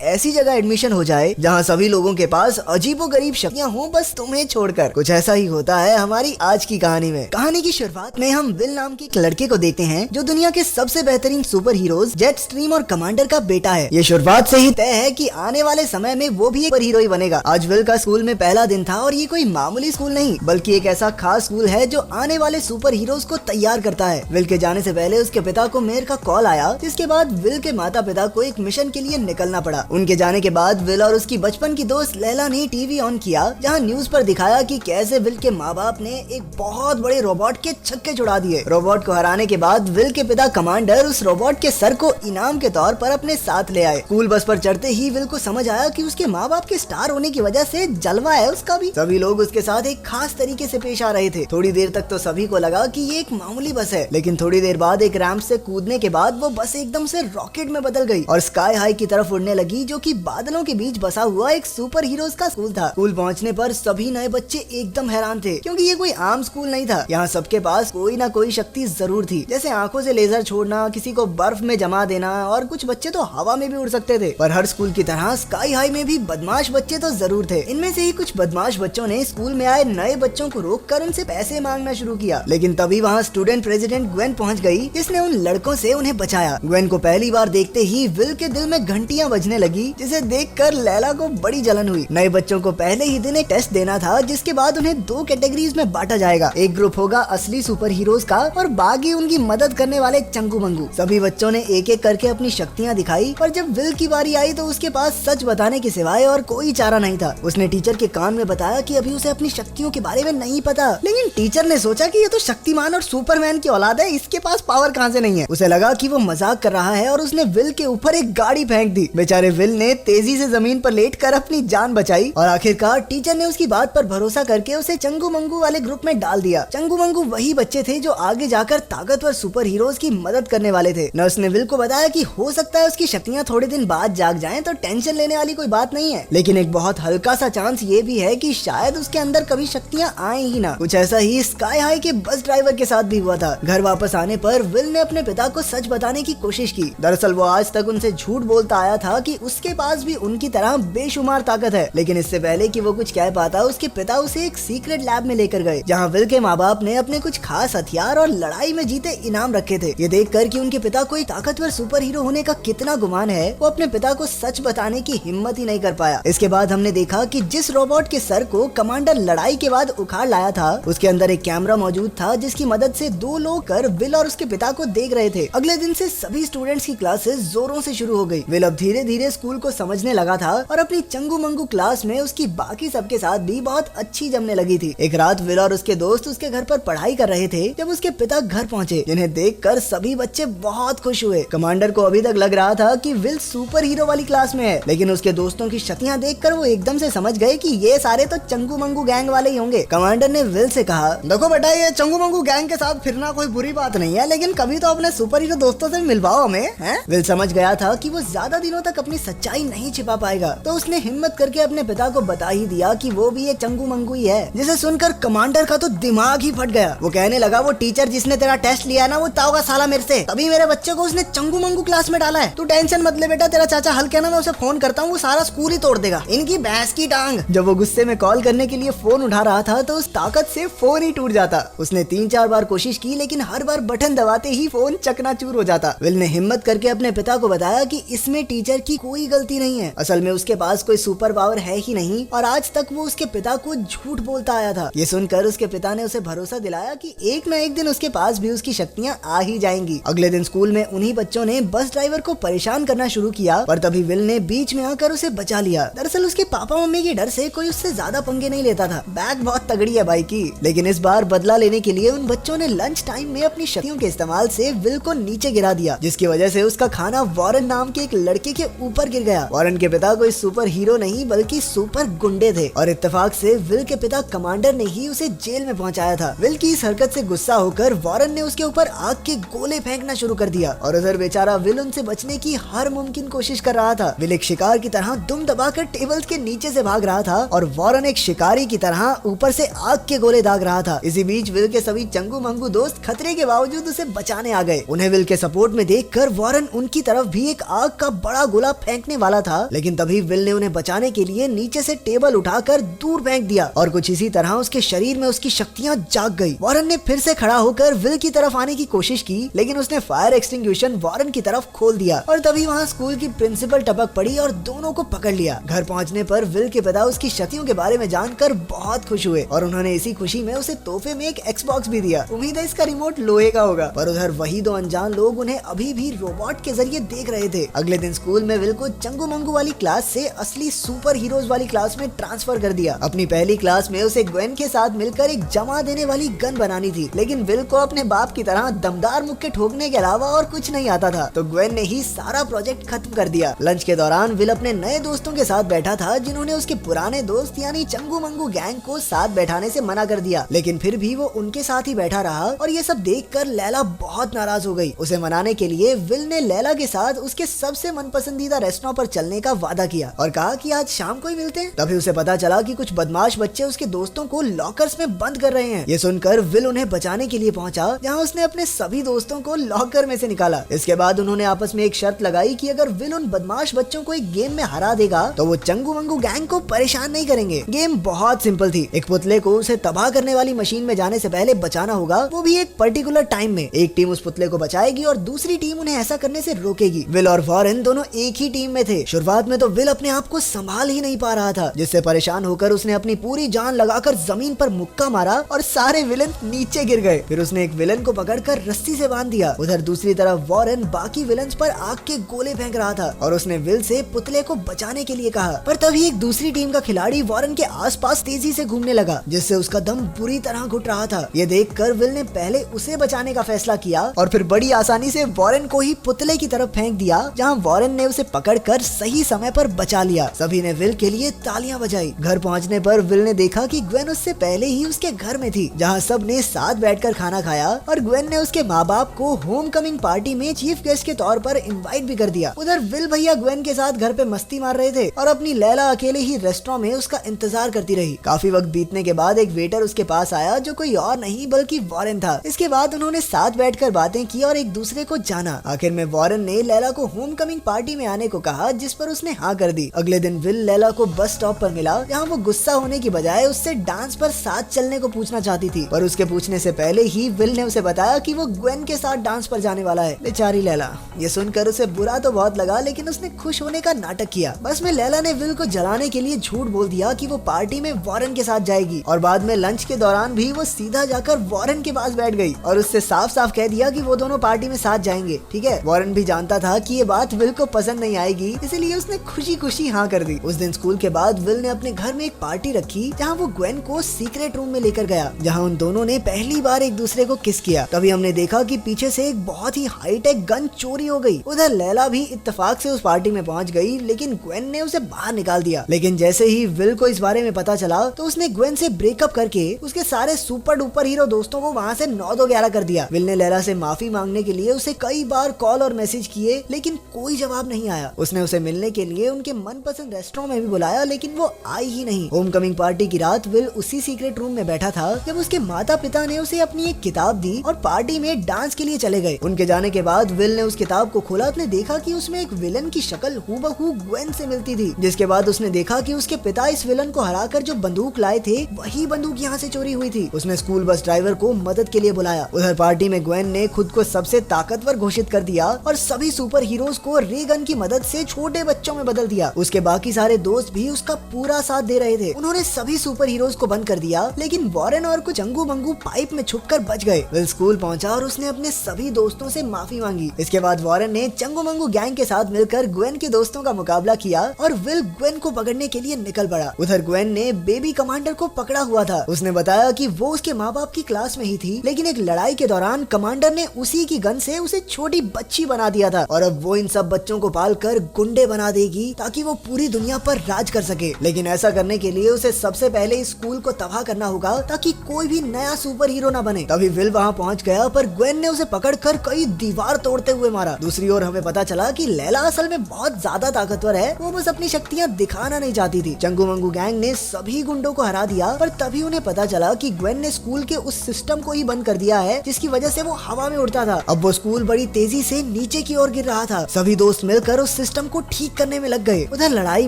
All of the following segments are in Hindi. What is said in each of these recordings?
ऐसी जगह एडमिशन हो जाए जहां सभी लोगों के पास अजीबोगरीब शक्तियां हों, बस तुम्हें छोड़कर। कुछ ऐसा ही होता है हमारी आज की कहानी में। कहानी की शुरुआत में हम विल नाम के एक लड़के को देखते हैं जो दुनिया के सबसे बेहतरीन सुपर हीरोज जेट स्ट्रीम और कमांडर का बेटा है। ये शुरुआत से ही तय है कि आने वाले समय में वो भी एक सुपर हीरो ही बनेगा। आज विल का स्कूल में पहला दिन था और ये कोई मामूली स्कूल नहीं बल्कि एक ऐसा खास स्कूल है जो आने वाले सुपर हीरोज को तैयार करता है। विल के जाने से पहले उसके पिता को मेयर का कॉल आया, जिसके बाद विल के माता पिता को एक मिशन के लिए निकलना पड़ा। उनके जाने के बाद विल और उसकी बचपन की दोस्त लैला ने टीवी ऑन किया, जहां न्यूज पर दिखाया कि कैसे विल के माँ बाप ने एक बहुत बड़े रोबोट के छक्के छुड़ा दिए। रोबोट को हराने के बाद विल के पिता कमांडर उस रोबोट के सर को इनाम के तौर पर अपने साथ ले आए। स्कूल बस पर चढ़ते ही विल को समझ आया कि उसके माँ बाप के स्टार होने की वजह से जलवा है उसका भी। सभी लोग उसके साथ एक खास तरीके से पेश आ रहे थे। थोड़ी देर तक तो सभी को लगा कि ये एक मामूली बस है, लेकिन थोड़ी देर बाद एक रैंप से कूदने के बाद वो बस एकदम से रॉकेट में बदल गई और स्काई हाई की तरफ उड़ने लगी, जो कि बादलों के बीच बसा हुआ एक सुपर हीरोज का स्कूल था। स्कूल पहुंचने पर सभी नए बच्चे एकदम हैरान थे, क्योंकि ये कोई आम स्कूल नहीं था। यहाँ सबके पास कोई ना कोई शक्ति जरूर थी, जैसे आंखों से लेजर छोड़ना, किसी को बर्फ में जमा देना और कुछ बच्चे तो हवा में भी उड़ सकते थे। पर हर स्कूल की तरह स्काई हाई में भी बदमाश बच्चे तो जरूर थे। इनमें से ही कुछ बदमाश बच्चों ने स्कूल में आए नए बच्चों को रोककर उनसे पैसे मांगना शुरू किया, लेकिन तभी वहाँ स्टूडेंट प्रेसिडेंट ग्वेन पहुँच गई, जिसने उन लड़कों से उन्हें बचाया। ग्वेन को पहली बार देखते ही विल के दिल में घंटियां बजने लगी, जिसे देखकर लैला को बड़ी जलन हुई। नए बच्चों को पहले ही दिन एक टेस्ट देना था, जिसके बाद उन्हें दो कैटेगरीज में बांटा जाएगा। एक ग्रुप होगा असली सुपर हीरोज का और बाकी उनकी मदद करने वाले चंगू मंगू। सभी बच्चों ने एक एक करके अपनी शक्तियां दिखाई, पर जब विल की बारी आई तो उसके पास सच बताने के सिवाय और कोई चारा नहीं था। उसने टीचर के कान में बताया कि अभी उसे अपनी शक्तियों के बारे में नहीं पता, लेकिन टीचर ने सोचा कि ये तो शक्तिमान और सुपरमैन की औलाद है, इसके पास पावर कहाँ से नहीं है। उसे लगा कि वो मजाक कर रहा है और उसने विल के ऊपर एक गाड़ी फेंक दी। बेचारे विल ने तेजी से जमीन पर लेटकर अपनी जान बचाई और आखिरकार टीचर ने उसकी बात पर भरोसा करके उसे चंगू मंगू वाले ग्रुप में डाल दिया। चंगू मंगू वही बच्चे थे जो आगे जाकर ताकतवर सुपर हीरोज की मदद करने वाले थे। नर्स ने विल को बताया कि हो सकता है उसकी शक्तियां थोड़े दिन बाद जाग जाएं, तो टेंशन लेने वाली कोई बात नहीं है, लेकिन एक बहुत हल्का सा चांस ये भी है कि शायद उसके अंदर कभी शक्तियां आए ही ना। कुछ ऐसा ही स्काई हाई के बस ड्राइवर के साथ भी हुआ था। घर वापस आने पर विल ने अपने पिता को सच बताने की कोशिश की। दरअसल वो आज तक उनसे झूठ बोलता आया था कि उसके पास भी उनकी तरह बेशुमार ताकत है, लेकिन इससे पहले कि वो कुछ कह पाता उसके पिता उसे एक सीक्रेट लैब में लेकर गए, जहां विल के माँ बाप ने अपने कुछ खास हथियार और लड़ाई में जीते इनाम रखे थे। ये देखकर कि उनके पिता को एक ताकतवर सुपर हीरो होने का कितना गुमान है, वो अपने पिता को सच बताने की हिम्मत ही नहीं कर पाया। इसके बाद हमने देखा कि जिस रोबोट के सर को कमांडर लड़ाई के बाद उखाड़ लाया था, उसके अंदर एक कैमरा मौजूद था, जिसकी मदद से दो लोग कर विल और उसके पिता को देख रहे थे। अगले दिन से सभी स्टूडेंट्स की क्लासेस जोरों से शुरू हो गई। विल अब धीरे धीरे स्कूल को समझने लगा था और अपनी चंगू मंगू क्लास में उसकी बाकी सबके साथ भी बहुत अच्छी जमने लगी थी। एक रात विल और उसके दोस्त उसके घर पर पढ़ाई कर रहे थे जब उसके पिता घर पहुंचे, जिन्हें देखकर सभी बच्चे बहुत खुश हुए। कमांडर को अभी तक लग रहा था कि विल सुपर हीरो वाली क्लास में है, लेकिन उसके दोस्तों की शक्तियां देखकर वो एकदम से समझ गए कि ये सारे तो चंगू मंगू गैंग वाले ही होंगे। कमांडर ने विल से कहा, देखो बेटा, ये चंगू मंगू गैंग के साथ फिरना कोई बुरी बात नहीं है, लेकिन कभी तो अपने सुपर हीरो दोस्तों से मिलवाओ हमें, हैं? विल समझ गया था कि वो ज्यादा दिनों तक अपनी सच्चाई नहीं छिपा पाएगा, तो उसने हिम्मत करके अपने पिता को बता ही दिया कि वो भी एक चंगू मंगू ही है। जिसे सुनकर कमांडर का तो दिमाग ही फट गया। वो कहने लगा, वो टीचर जिसने तेरा टेस्ट लिया ना, वो ताओगा साला मेरे से, तभी मेरे बच्चे को उसने चंगू मंगू क्लास में डाला है। तू टेंशन मत ले बेटा, तेरा चाचा हल्के ना, मैं उसे फोन करता हूँ, वो सारा स्कूल ही तोड़ देगा, इनकी भैंस की टांग। जब वो गुस्से में कॉल करने के लिए फोन उठा रहा था तो उस ताकत से फोन ही टूट जाता। उसने 3-4 बार कोशिश की, लेकिन हर बार बटन दबाते ही फोन चकनाचूर हो जाता। विल ने हिम्मत करके अपने पिता को बताया कि इसमें टीचर की कोई गलती नहीं है, असल में उसके पास कोई सुपर पावर है ही नहीं और आज तक वो उसके पिता को झूठ बोलता आया था। ये सुनकर उसके पिता ने उसे भरोसा दिलाया कि एक न एक दिन उसके पास भी उसकी शक्तियां आ ही जाएंगी। अगले दिन स्कूल में उन्हीं बच्चों ने बस ड्राइवर को परेशान करना शुरू किया, पर तभी विल ने बीच में आकर उसे बचा लिया। दरअसल उसके पापा मम्मी के डर से कोई उससे ज्यादा पंगे नहीं लेता था। बैग बहुत तगड़ी है भाई की, लेकिन इस बार बदला लेने के लिए उन बच्चों ने लंच टाइम में अपनी शक्तियों के इस्तेमाल से विल को नीचे गिरा दिया, जिसकी वजह से उसका खाना वॉरेन नाम के एक लड़के के ऊपर गिर गया। वॉरेन के पिता कोई सुपर हीरो नहीं बल्कि सुपर गुंडे थे और इत्तेफाक से विल के पिता कमांडर ने ही उसे जेल में पहुंचाया था। विल की इस हरकत से गुस्सा होकर वॉरेन ने उसके ऊपर आग के गोले फेंकना शुरू कर दिया और उधर बेचारा विल उनसे बचने की हर मुमकिन कोशिश कर रहा था। विल एक शिकार की तरह दुम दबाकर टेबल्स के नीचे से भाग रहा था और वॉरेन एक शिकारी की तरह ऊपर से आग के गोले दाग रहा था। इसी बीच विल के सभी चंगू मंगू दोस्त खतरे के बावजूद उसे बचाने आ गए। उन्हें विल के सपोर्ट में देखकर वॉरेन उनकी तरफ भी एक आग का बड़ा गोला फेंकने वाला था, लेकिन तभी विल ने उन्हें बचाने के लिए नीचे से टेबल उठाकर दूर फेंक दिया और कुछ इसी तरह उसके शरीर में उसकी शक्तियां जाग गई। वॉरेन ने फिर से खड़ा होकर विल की तरफ आने की कोशिश की, लेकिन उसने फायर एक्सटिंग्विशन वॉरेन की तरफ खोल दिया और तभी वहाँ स्कूल की प्रिंसिपल टपक पड़ी और दोनों को पकड़ लिया। घर पहुँचने पर विल के पिता उसकी शक्तियों के बारे में जानकर बहुत खुश हुए और उन्होंने इसी खुशी में उसे तोहफे में एक एक्सबॉक्स भी दिया। उम्मीद है इसका रिमोट लोहे का होगा। पर उधर वही दो अनजान लोग उन्हें अभी भी रोबोट के जरिए देख रहे थे। अगले दिन स्कूल में विल को चंगू मंगू वाली क्लास से असली सुपर हीरोज वाली क्लास में ट्रांसफर कर दिया। अपनी पहली क्लास में उसे ग्वेन के साथ मिलकर एक जमा देने वाली गन बनानी थी, लेकिन विल को अपने बाप की तरह दमदार मुक्के ठोकने के अलावा और कुछ नहीं आता था, तो ग्वेन ने ही सारा प्रोजेक्ट खत्म कर दिया। लंच के दौरान विल अपने नए दोस्तों के साथ बैठा था, जिन्होंने उसके पुराने दोस्त यानी चंगू मंगू गैंग को साथ बैठाने से मना कर दिया, लेकिन फिर भी वो उनके साथ ही बैठा रहा और ये सब देखकर लैला बहुत नाराज हो गई। उसे मनाने के लिए विल ने लैला के साथ उसके सबसे मनपसंदीदा रेस्टोरेंट पर चलने का वादा किया और कहा कि आज शाम को ही मिलते हैं। तभी उसे पता चला कि कुछ बदमाश बच्चे उसके दोस्तों को लॉकर्स में बंद कर रहे हैं। ये सुनकर विल उन्हें बचाने के लिए पहुंचा, जहां उसने अपने सभी दोस्तों को लॉकर में से निकाला। इसके बाद उन्होंने आपस में एक शर्त लगाई कि अगर विल उन बदमाश बच्चों को एक गेम में हरा देगा तो वो चंगू मंगू गैंग को परेशान नहीं करेंगे। गेम बहुत सिंपल थी। एक पुतले को उसे तबाह करने वाली मशीन में जाने से पहले बचाना होगा, वो भी एक पर्टिकुलर टाइम में। एक टीम उस पुतले को बचाएगी और दूसरी टीम उन्हें ऐसा करने से रोकेगी। विल और वॉरेन दोनों एक ही टीम में थे। शुरुआत में तो विल अपने आप को संभाल ही नहीं पा रहा था, जिससे परेशान होकर उसने अपनी पूरी जान लगाकर जमीन पर मुक्का मारा और सारे विलन नीचे गिर गए। फिर उसने एक विलन को पकड़कर रस्सी से बांध दिया। उधर दूसरी तरफ वॉरेन बाकी विलन्स पर आग के गोले फेंक रहा था और उसने विल से पुतले को बचाने के लिए कहा। पर तभी एक दूसरी टीम का खिलाड़ी वॉरेन के आसपास तेजी से घूमने लगा, जिससे उसका दम बुरी तरह घुट रहा था। ये देखकर विल ने पहले उसे बचाने का फैसला किया और फिर बड़ी आसानी से वॉरेन को ही पुतले की तरफ फेंक दिया, जहां वॉरेन ने उसे पकड़कर सही समय पर बचा लिया। सभी ने विल के लिए तालियां बजाई। घर पहुंचने पर विल ने देखा कि ग्वेन उससे पहले ही उसके घर में थी, जहां सब ने साथ बैठकर खाना खाया और ग्वेन ने उसके माँ बाप को होम कमिंग पार्टी में चीफ गेस्ट के तौर पर इनवाइट भी कर दिया। उधर विल भैया ग्वेन के साथ घर पे मस्ती मार रहे थे और अपनी लैला अकेले ही रेस्टोरेंट में उसका इंतजार करती रही। काफी वक्त बीतने के बाद एक वेटर उसके पास आया, जो कोई और नहीं बल्कि वॉरेन था। इसके बाद उन्होंने साथ बैठकर बातें की और एक दूसरे को जाना। आखिर में वॉरेन ने लैला को होम कमिंग पार्टी में आने को कहा, जिस पर उसने हाँ कर दी। अगले दिन विल लैला को बस स्टॉप पर मिला, जहाँ वो गुस्सा होने की बजाय उससे डांस पर साथ चलने को पूछना चाहती थी, पर उसके पूछने से पहले ही विल ने उसे बताया कि वो ग्वेन के साथ डांस पर जाने वाला है। बेचारी लैला, ये सुनकर उसे बुरा तो बहुत लगा, लेकिन उसने खुश होने का नाटक किया। बस में लैला ने विल को जलाने के लिए झूठ बोल दिया कि वो पार्टी में वॉरेन के साथ जाएगी और बाद में लंच के दौरान भी वो सीधा जाकर वॉरेन के पास बैठ गई और उससे साफ साफ कह दिया कि वो दोनों पार्टी में साथ जाएंगे। ठीक है, वॉरेन भी जानता था कि ये बात विल को पसंद नहीं आएगी, इसीलिए उसने खुशी खुशी हाँ कर दी। उस दिन स्कूल के बाद विल ने अपने घर में एक पार्टी रखी, जहाँ वो ग्वेन को सीक्रेट रूम में लेकर गया, जहाँ उन दोनों ने पहली बार एक दूसरे को किस किया। तभी हमने देखा कि पीछे से एक बहुत ही हाईटेक गन चोरी हो गई। उधर लैला भी इत्तेफाक से उस पार्टी में पहुंच गई, लेकिन ग्वेन ने उसे बाहर निकाल दिया। लेकिन जैसे ही विल को इस बारे में पता चला तो उसने ग्वेन से ब्रेकअप करके उसके सारे सुपर डुपर हीरो दोस्तों को वहाँ से 9-2-11 कर दिया। विल ने लैला से माफी मांगने के लिए उसे कई बार कॉल और मैसेज किए, लेकिन कोई जवाब नहीं आया। उसने उसे मिलने के लिए उनके मनपसंद रेस्टोरेंट में भी बुलाया, लेकिन वो आई ही नहीं। होम कमिंग पार्टी की रात विल उसी सीक्रेट रूम में बैठा था जब उसके माता पिता ने उसे अपनी एक किताब दी और पार्टी में डांस के लिए चले गए। उनके जाने के बाद विल ने उस किताब को खोला, उसने देखा कि उसमें एक विलन की शक्ल हूबहू ग्वेन से मिलती थी। जिसके बाद उसने देखा कि उसके पिता इस विलन को हराकर जो बंदूक लाए थे, वही बंदूक यहाँ से चोरी हुई थी। उसने स्कूल बस ड्राइवर को मदद के लिए बुलाया। उधर पार्टी में ग्वेन ने खुद को सबसे ताकतवर घोषित कर दिया और सभी सुपर हीरोज को रे गन की मदद से छोटे बच्चों में बदल दिया। उसके बाकी सारे दोस्त भी उसका पूरा साथ दे रहे थे। उन्होंने सभी सुपर हीरोज को बंद कर दिया, लेकिन वॉरेन और कुछ चंगू मंगू पाइप में छुपकर बच गए। विल स्कूल पहुंचा और उसने अपने सभी दोस्तों से माफी मांगी। इसके बाद वॉरेन ने चंगू मंगू गैंग के साथ मिलकर ग्वेन के दोस्तों का मुकाबला किया और विल ग्वेन को पकड़ने के लिए निकल पड़ा। उधर ग्वेन ने बेबी कमांडर को पकड़ा हुआ था। उसने बताया कि वो उसके माँ बाप की क्लास में ही थी, लेकिन एक लड़ाई के दौरान कमांडर ने उसी की गन से उसे छोटी बच्ची बना दिया था और अब वो इन सब बच्चों को पालकर गुंडे बना देगी ताकि वो पूरी दुनिया पर राज कर सके। लेकिन ऐसा करने के लिए उसे सबसे पहले इस स्कूल को तबाह करना होगा ताकि कोई भी नया सुपर हीरो न बने। तभी विल वहाँ पहुँच गया, पर ग्वेन ने उसे पकड़कर कई दीवार तोड़ते हुए मारा। दूसरी ओर हमें पता चला कि लैला असल में बहुत ज्यादा ताकतवर है, वो बस अपनी शक्तियाँ दिखाना नहीं चाहती थी। चंगू मंगू गैंग ने सभी गुंडों को हरा दिया, पर तभी उन्हें पता चला कि ग्वेन ने स्कूल के उस सिस्टम को ही बंद कर दिया है जिसकी वजह से वो हवा में उड़ता था। अब वो स्कूल बड़ी तेजी से नीचे की ओर गिर रहा था। सभी दोस्त मिलकर उस सिस्टम को ठीक करने में लग गए। उधर लड़ाई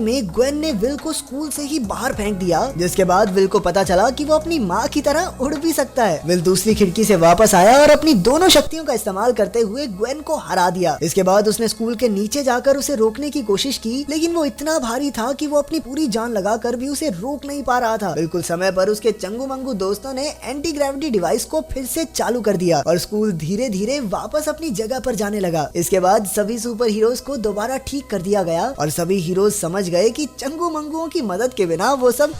में ग्वेन ने विल को स्कूल से ही बाहर फेंक दिया, जिसके बाद विल को पता चला कि वो अपनी माँ की तरह उड़ भी सकता है। विल दूसरी खिड़की से वापस आया और अपनी दोनों शक्तियों का इस्तेमाल करते हुए ग्वेन को हरा दिया। इसके बाद उसने स्कूल के नीचे जाकर उसे रोकने की कोशिश की, लेकिन वो इतना भारी था कि वो अपनी पूरी जान लगाकर भी उसे रोक नहीं पा रहा था। बिल्कुल समय पर उसके चंगू मंगू दोस्तों ने एंटी ग्रेविटी डिवाइस को फिर से चालू कर दिया और स्कूल धीरे धीरे वापस अपनी जगह पर जाने लगा। इसके बाद सभी सुपर हीरोज को दोबारा ठीक कर दिया गया और सभी हीरोज समझ गए कि चंगू मंगुओं की मदद के बिना वो सब